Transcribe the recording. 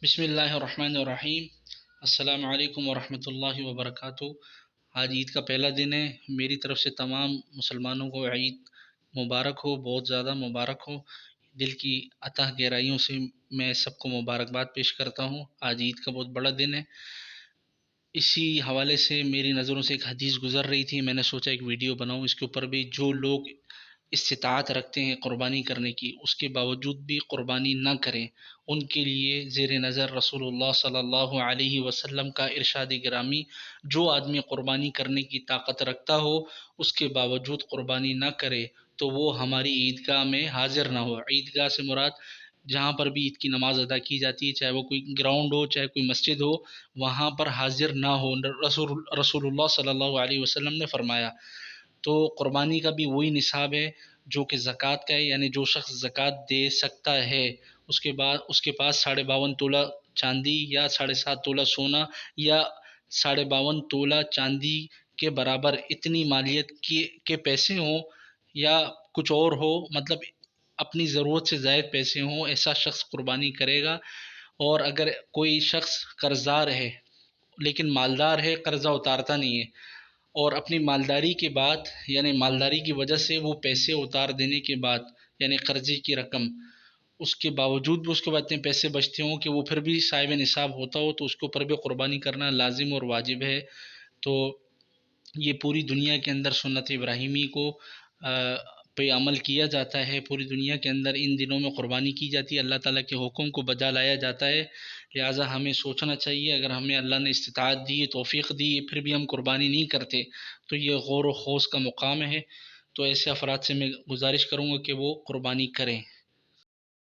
بسم اللہ الرحمن الرحیم۔ السلام علیکم ورحمۃ اللہ وبرکاتہ۔ آج عید کا پہلا دن ہے۔ میری طرف سے تمام مسلمانوں کو عید مبارک ہو، بہت زیادہ مبارک ہو۔ دل کی اتہ گہرائیوں سے میں سب کو مبارکباد پیش کرتا ہوں۔ آج عید کا بہت بڑا دن ہے۔ اسی حوالے سے میری نظروں سے ایک حدیث گزر رہی تھی، میں نے سوچا ایک ویڈیو بناؤں اس کے اوپر بھی۔ جو لوگ استطاعت رکھتے ہیں قربانی کرنے کی، اس کے باوجود بھی قربانی نہ کریں، ان کے لیے زیر نظر رسول اللہ صلی اللہ علیہ وسلم کا ارشاد گرامی، جو آدمی قربانی کرنے کی طاقت رکھتا ہو، اس کے باوجود قربانی نہ کرے تو وہ ہماری عیدگاہ میں حاضر نہ ہو۔ عیدگاہ سے مراد جہاں پر بھی عید کی نماز ادا کی جاتی ہے، چاہے وہ کوئی گراؤنڈ ہو، چاہے کوئی مسجد ہو، وہاں پر حاضر نہ ہو۔ رسول اللہ صلی اللہ علیہ وسلم نے فرمایا۔ تو قربانی کا بھی وہی نصاب ہے جو کہ زکوٰۃ کا ہے، یعنی جو شخص زکوٰۃ دے سکتا ہے، اس کے پاس 52.5 تولہ چاندی یا 7.5 تولہ سونا یا 52.5 تولہ چاندی کے برابر اتنی مالیت کے پیسے ہوں یا کچھ اور ہو، مطلب اپنی ضرورت سے زائد پیسے ہوں، ایسا شخص قربانی کرے گا۔ اور اگر کوئی شخص قرضدار ہے لیکن مالدار ہے، قرضہ اتارتا نہیں ہے، اور اپنی مالداری کے بعد یعنی مالداری کی وجہ سے وہ پیسے اتار دینے کے بعد، یعنی قرضے کی رقم، اس کے باوجود بھی اس کے بعد اتنے پیسے بچتے ہوں کہ وہ پھر بھی صاحب نصاب ہوتا ہو، تو اس کے اوپر بھی قربانی کرنا لازم اور واجب ہے۔ تو یہ پوری دنیا کے اندر سنت ابراہیمی کو پہ عمل کیا جاتا ہے۔ پوری دنیا کے اندر ان دنوں میں قربانی کی جاتی ہے، اللہ تعالیٰ کے حکم کو بجا لایا جاتا ہے۔ لہٰذا ہمیں سوچنا چاہیے، اگر ہمیں اللہ نے استطاعت دی، توفیق دی، پھر بھی ہم قربانی نہیں کرتے تو یہ غور و خوض کا مقام ہے۔ تو ایسے افراد سے میں گزارش کروں گا کہ وہ قربانی کریں۔